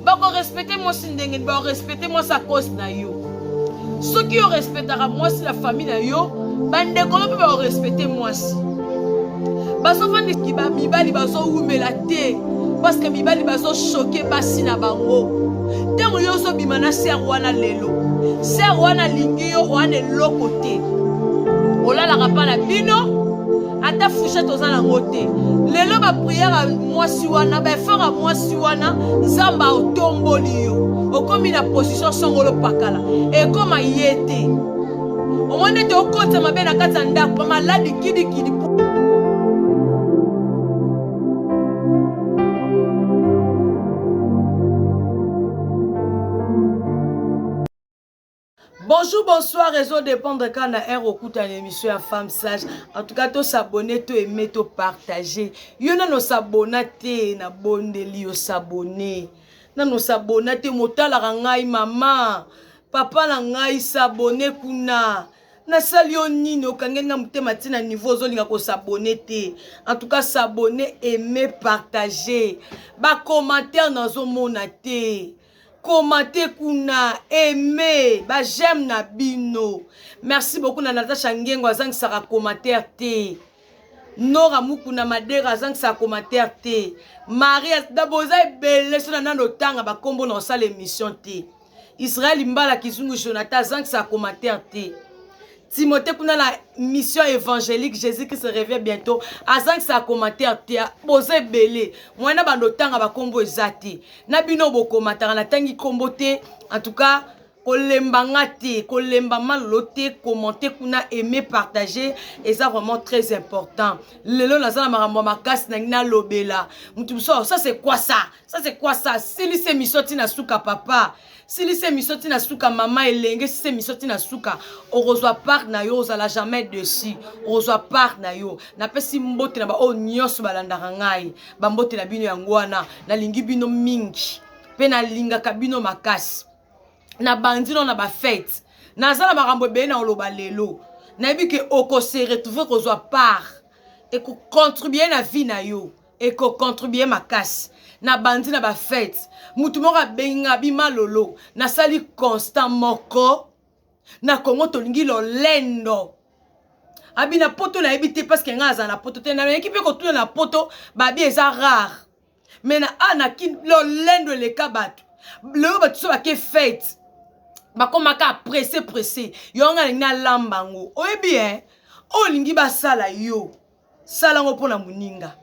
Bako respecter moi si ndenge ba respecter moi sa cause na yo. Ceux qui respectera moi si la famille na yo, bande ko ba respecter moi si. Baso fandi ki ba mibali baso umela te parce que mibali baso choquer basi na bango. Tango yo so bimana ser wana lelo. Ser wana lingi yo wana lokote. Olala kapa na bino. Ata fouchette aux alangote. Lelo ba prière à moi si wana, ba faire à moi si wana, zamba au tomboli yo. O comme la position songolo pakala. Et comme yete. O monde te okote mabe na katanda pa malade kidi. Bonjour, bonsoir, réseau dépend de quand on écoute une émission à Femme Sage. En tout cas, tous s'abonner, tous aimer, tous partager. Yo na no s'abonner te na bondeli yo s'abonner. Na no s'abonner te motala ngai maman. Papa na ngai s'abonner kuna. Na sali yo nini okangenga mutema tina niveau zolinga ko s'abonner te. En tout cas, s'abonner, aimer, partager. Ba commentaire na zo mona te. Commentez kuna, aimez, bah j'aime na bino. Merci beaucoup na Natacha Ngengo azang sara commentaire te. Nora Mukuna Madera azang sara commentaire te. Maria Daboza belle sur na no tanga ba kombo na sala émission te. Israël Mbala Kizungu Jonathan azang sara commentaire te. Timothée kuna la mission évangélique Jésus-Christ se revient bientôt. Azang sa commentaire te posé belé. Moi na bando tanga ba kombo ezati. Na bino bo commentaire na tangi kombo te. En tout cas, kolemba ngate, kolemba malote, commenter kuna aimer partager et ça vraiment très important. Lelo na zana marambo makasi na ngina lobela. Mutu so ça c'est quoi ça? Ça c'est quoi ça? Sili se misoti na suka papa. Si les misoti na suka maman elenge si les misoti na suka on reçoit part na yo za la jamais dessus on reçoit part na yo na pesi mbote na ba o nyoso balanda ngai ba mbote na bino yangwana na lingi bino mingi pe na linga kabino makasi na bandino na ba fête na zala makambo be na oloba lelo na bi ke oko se retrouver ko reçoit part et ko contribuer na vie na yo et ko contribuer makasi na bandi na ba fête mutu moko benga bima lolo na sali constant moko na kongo tolingi lolendo abina poto na ebité parce que ngaza na poto te na équipe ko tuna na poto ba bi eza rare mais na ana ki lolendo le kabatu le ba tso ba ke fête ba komaka pressé yo nga na lambango oyebi o lingi ba sala yo sala ngo pona muninga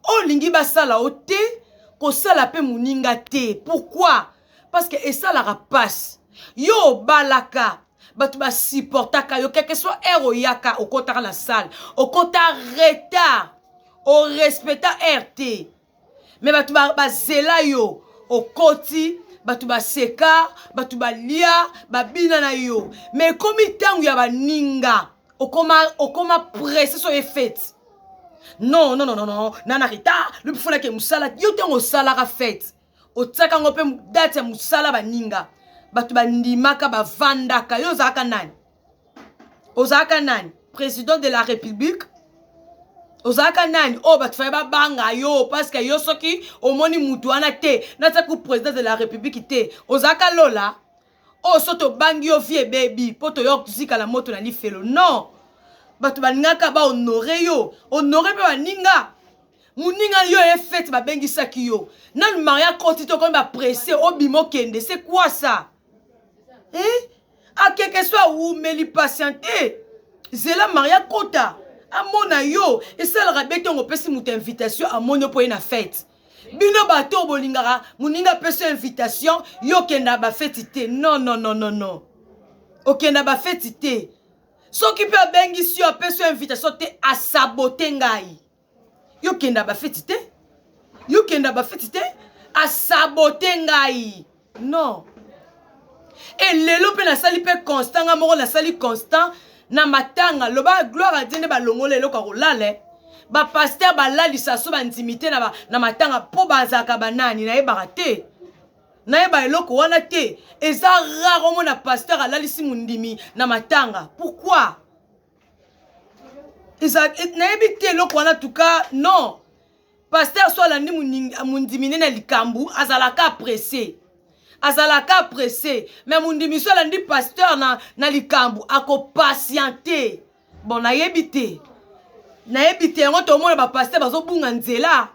o lingi ba sala o te ko sala pe muninga te. Pourquoi? Parce que et ça la rapace. Yo balaka batu ba supportaka yo quel que soit ero yaka au kota la salle au kota retard au respecta RT. Mais batu ba zela yo au koti batu ba seka batu ba lia ba bina na yo. Mais comme tangu ya ba ninga au koma pressé sur les fêtes. Non. Nanarita, le faut que musala, yo te musala ka fête. O tsaka ngope date ya musala ba ninga. Batu ba ndimaka ba vandaka yo zaka nani. Ozaka nani? Président de la République. Ozaka nani? Oh batu fa ba banga yo parce que yo soki o moni mutu ana te, na tsaku président de la République te. Ozaka lola. Oh soto bangi yo vie baby, poto yo zika la moto na li felo. Non. Batu baningaka ba honoré yo honoré pe baninga muninga yo e fête ba bengi saki yo na maria kotito comme ba pressé obimo kende c'est quoi ça à quelque soit où meli patienté zela maria kota amona yo et ça le rabé ton pesi muta invitation à mono po na fête bino bato bolingara muninga pesi invitation yo kenda ba fête té non okenda ba fête té. Ce qui peut bengi si on peut se invitation à saboter ngai. Yo kenda ba fetite? Yo kenda ba fetite? À saboter ngai. Non. Et lelo pe na sali pe constant nga moko na sali constant na matanga loba gloire à Dieu ne ba longo lelo ka rolale. Ba pasteur ba la lisaso ba intimité na matanga po bazaka banani na e barate. Na eba eloko wana te eza rare omo na pasteur alalisi mundimi na matanga. Pourquoi? Eza na ebi te eloko wana tout cas non. Pasteur soit la ni mundimi na likambu azalaka pressé. azalaka pressé mais mundimiso alandi pasteur na likambo akopatiente bon nayebi te yango tomona bapasteur bazobunga nzela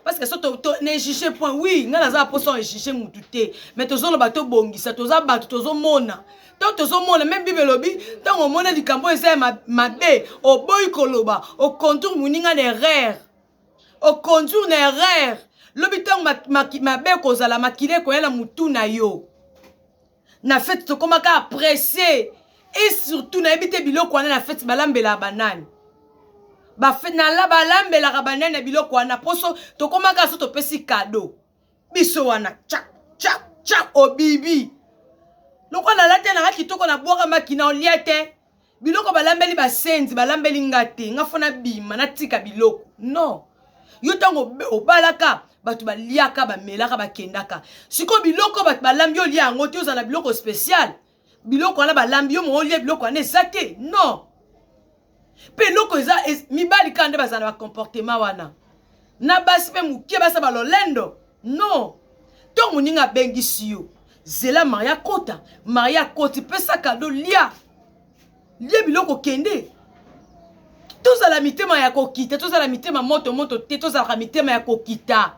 parce que so nechiche point oui nga naza poso echiche mutu te mais tozoloba tobongisa toza bato tozomona donc tozomona même bible elobi ntango omona likambo eza ya mabe oboyi koloba ocontour moninga na erreur ocontour na erreur lobi ntango mabe kozala makile koyela mutu na yo na fete tokomaka apprécié et surtout nayebi te biloko wana na fete balambela banani balambelaka banani na biloko wana poso tokomaka so topesi kado biso wana chak obibi loko nalate nanga kitoko na bwaka makina olia te biloko balambeli basenzi balambeli nga te nga fona bima natika biloko non yo ntango obalaka bato baliaka bamelaka bakendaka siko biloko bato balambi olia yango te ozala biloko spécial biloko wana balambi yo mo olia biloko wana eza te non pe loko eza mibali kande bazana ba comportement wana na basi pe mukie basa balolendo non to muninga bengisi yo zela maria koti pesa kado lia biloko kende tozala mitema ya kokita tozala mitema moto te tozala mitema ya kokita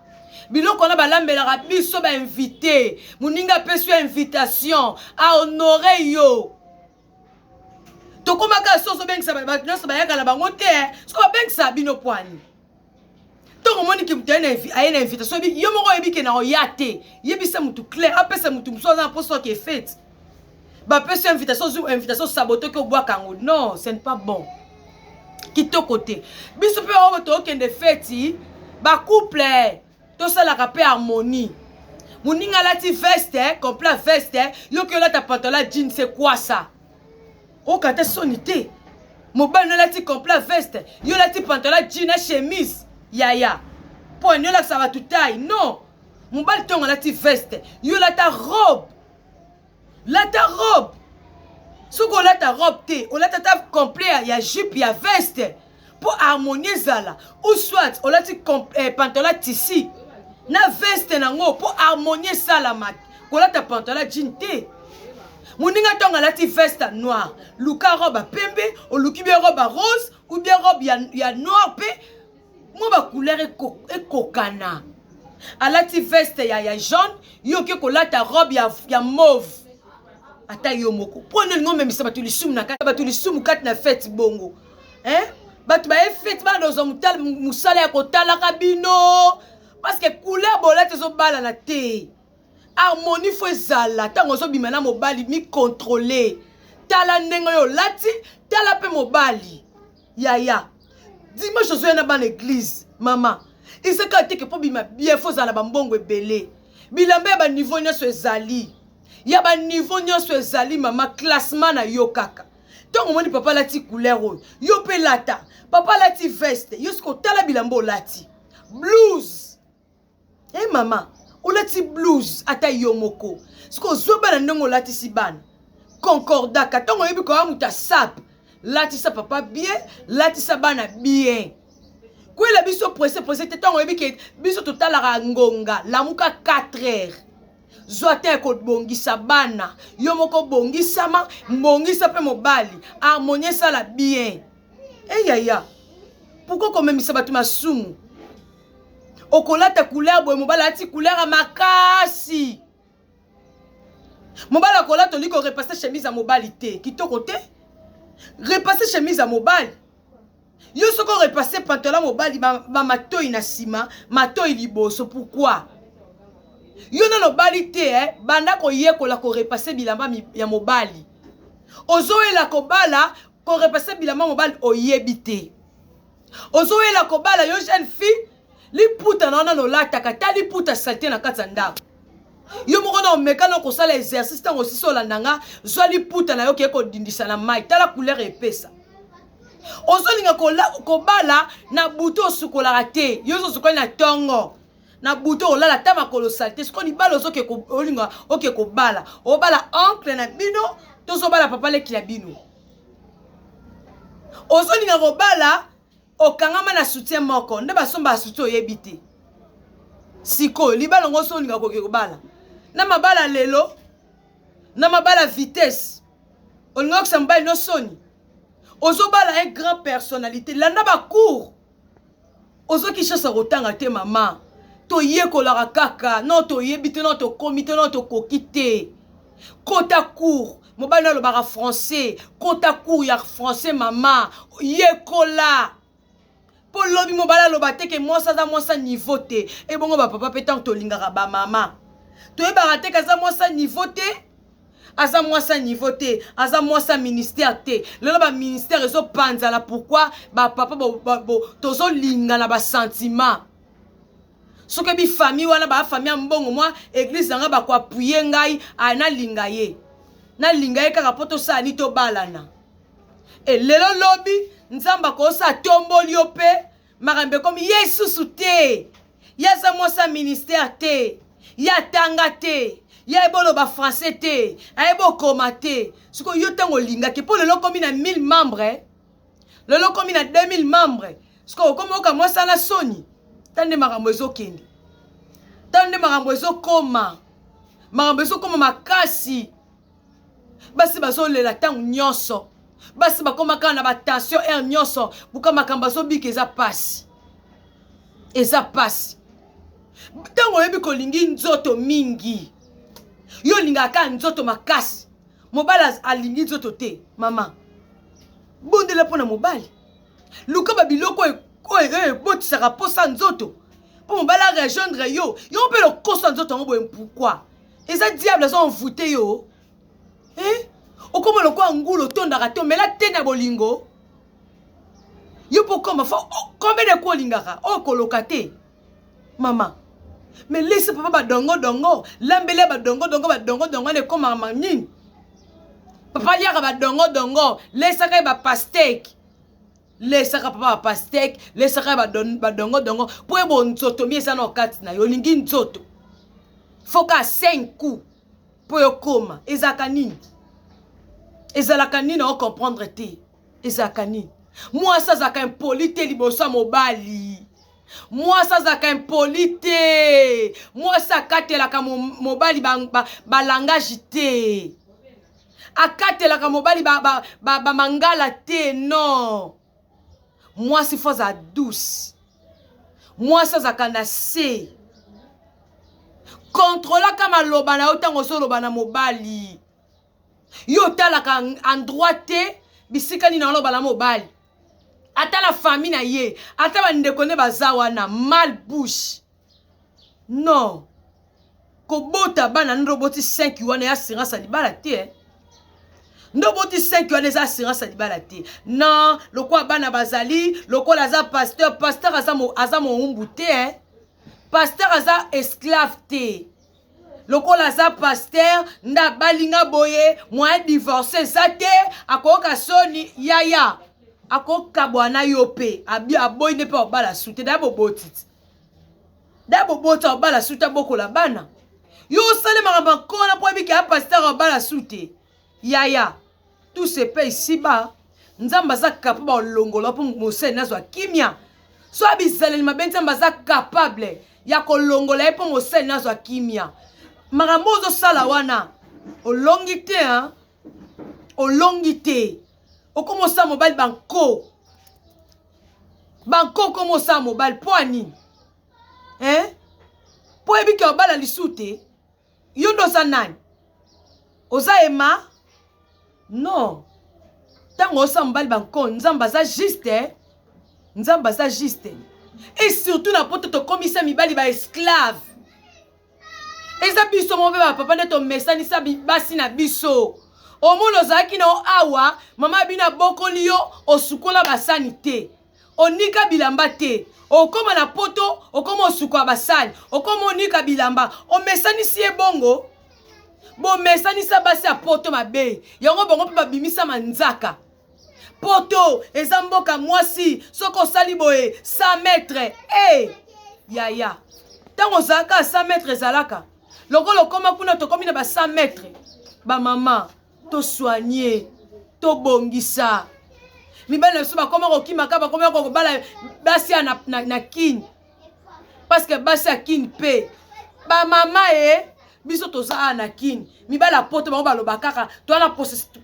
biloko na balambelaka biso ba invité muninga pesu ya invitation a honorer yo tokomaka soso bengisa bato nyonso bayaka na bango te siko babengisa bino pwani ntongo omoni ki mutu aye na invitation yo moko oyebi ke na oya te yebisa mutu clair apesa mutu mosusu aza na mposo ake fete bapesa invitation sabotoki obwaka yango non ce n'est pas bon kitoko te biso mpe oyo tookende feti bacouple tosalaka mpe harmonie moninga alati veste complet veste yoki olata pantalon jean c'est quoi ça okata soni te mobali nolati complet veste yo lati pantalon jean na chemise yaya po yo lakisa bato taille non mobali ntongo alati veste yo lata robe soki olata robe te olata ta complet ya jupe ya veste po harmonie ezala ou soit olati pantalon tissu na veste nango po harmonie esalama kolata pantalon jean te moninga ntongo alati veste noir luka robe pembe oluki bien robe rose ou bien robe ya noir pe mo ba couleur ekokana alati veste ya jaune yoki kolata robe ya mauve ata yo moko pone ngo memisa bato lisumu kati na fete bongo bato baye fete banoza musala ya kotalaka bino parce que couleur bolate ezobala na te harmonie fo ezala ntango ozobima na mobali mi contrôler tala ndenge oyo olati tala mpe mobali yaya dimanche ozoya na bana église mama isaka teke mpo bima bien fo ozala bambongo ebele bilamba ya baniveau nyonso ezali mama classement na yo kaka ntongo omoni papa alati couleur oyo yo mpe lata papa alati veste yo siko otala bilamba olati blues mama olati blues ata yo moko siko ozobana ndenge olatisi bana concordaka ntongo oyebi koya mutu asape latisa papa bien latisa bana bien kwela biso presse te ntongo oyebi ke biso totalaka ngonga lamuka 4 heures zwa te ekobongisa bana yo moko bongisama mbongisa mpe mobali harmonie esala bien eyaya pourkoi komemisa bato masumu okolata couleur boye mobali alati couleur ya makasi mobali akolata oliko repase chemise ya mobali te kitoko te repase chemise ya mobali yo soko repase pantalon mobali bamatoi na nsima matoi liboso pourquoi yo nano bali te banda koyekola korepase bilamba ya mobali ozoyela kobala korepase bilamba mobali oyebi te ozoyela kobala yo jeune fille liputa na wana nolataka ta liputa salte na kati ya ndako yo moko na omeka na kosala exercice ntango osisi olanda nga zwa liputa na yo keye kodindisa na mai tala couleur epesa ozolinga kobala na butu osukolaka te yo ozosukoli na tongo na buto olala ta makolo salte siko libala olinga oke kobala obala oncle na bino tozobala papa leki na bino ozolinga kobala okangama na soutien moko nde basomba soutien oyebi te siko libala ngo so linga koke kobala na mabala lelo na mabala vitesse olinga ko sambali no soni ozo bala un grand personnalité landa ba cour ozo ki chasa rotanga te mama to yekolaka kaka non to yebite non to komite non to kokite kota cour mobali lo bara français kota cour ya français mama yekola po lobi mobali lo bateke mosa za mosa niveau te e bongo ba papa petant to lingaka ba mama to e barate kaza mosa niveau te aza mosa niveau te aza mosa ministère te lelo ba ministère ezo panzala pourquoi ba papa tozo linga na ba sentiment soki bi famille wana ba famille mbongo moi église nga ba ko appuyer ngai ana linga ye na linga ye kaka poto sa ni to balana e lelo lobi nzamba ko sa tomboli yo pe marambe comme yesusu te yaza mosa ministère te ya tanga te ya ebolo ba français te ayebo komate siko yo tango linga ke po lelo komi na 1000 membres lelo komi na 2000 membres siko komi oka mosa na soni tande makambo ezokende tande makambo ezokoma makasi basi bazolela ntango nyonso basi bakoma kaka na batension air nyonso buka makambo azobika eza pasi ntango oyebi kolingi nzoto mingi yo lingaka nzoto makasi mobali alingi nzoto te mama bondela mpo na mobali luka babiloko ebotisaka posa nzoto mpo mobali arejoindre yo mpe lokosa nzoto yango boye pourkui eza diable aza envoûte yo okoma lokola ngulu otondaka te omela te na bolingo yo mpo koma fa combien de ko olingaka okoloka te mama mais laisse papa badongo lambele badongo ne koma manini papa liaka badongo laissaka ba pastèque laissaka papa ba pastèque laissaka badongo po ebo nzoto mi eza na okati na yo lingi nzoto foka 5 coups po yo koma ezaka nini o comprendre te ezaka nini moi ça zaka impoli te liboso ya mobali moi ça zaka impoli te moi ça katelaka mobali balangage te akatelaka mobali mangala te non moi si faut za douce moi ça zaka na se contrôla kama loba na otango so loba na mobali yo talaka endroit te bisika ni na loba na mobali ata la famille na ye ata bandeko ne bazawa na mal bouche non kobota bana ndoboti 5 wana ya assurance libala te ndoboti 5 wana ya assurance libala te non lokwa bana bazali lokwa aza pasteur aza moumbu te pasteur aza esclave te lokola aza pasteur nda balinga boye moyen divorcé zate akoka soni yaya akoka bwana yo pe aboyi ne pe obala sute dabo botiti dabo bota obala sute bokola bana yo sale maramba kona po biki a pasteur obala sute yaya tout se paye ici bas nzamba za capable longola po mose nazwa kimia so abizaleli mabenza mbaza capable ya kolongola po mose nazwa kimia makambo ozosala wana olongi te okomosa mobali banko okomosa mobali po anini po ebiki obala lisu te yo ndo oza nani oza ema non ntango osa mobali banko nzambe aza juste et surtout na poto tokomisa mibali baesclave eza biso mo mpe bapapa nde tomesanisa basi na biso omona ozalaki na awa mama bino abokoli yo osukola basani te onika bilamba te okoma na poto okoma osukola basani okoma onika bilamba omesanisi ye bongo bomesanisa basi ya poto mabe yango bongo mpe babimisa manzaka poto eza mboka mwasi soki osali boye 100 metre yaya ntango ozalaka 100 metre ezalaka lokolo koma kuna tokomi na ba 100 metre ba mama to soigner to bongisa mibale so bakoma kokimaka bakoma kokobala basi na kini parce que basi ya kini pe ba mama biso toza na kini mibala poto bango baloba kaka toana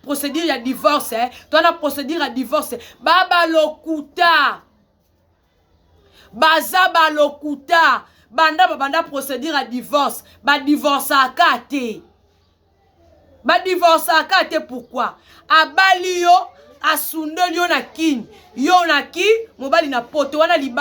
procédure ya divorce toana procédure ya divorce baba lokuta baza balokuta banda procédure ya divorce ba divorce akate pourquoi abali yo asundoli yo na kini yo na ki mobali na poto wana libala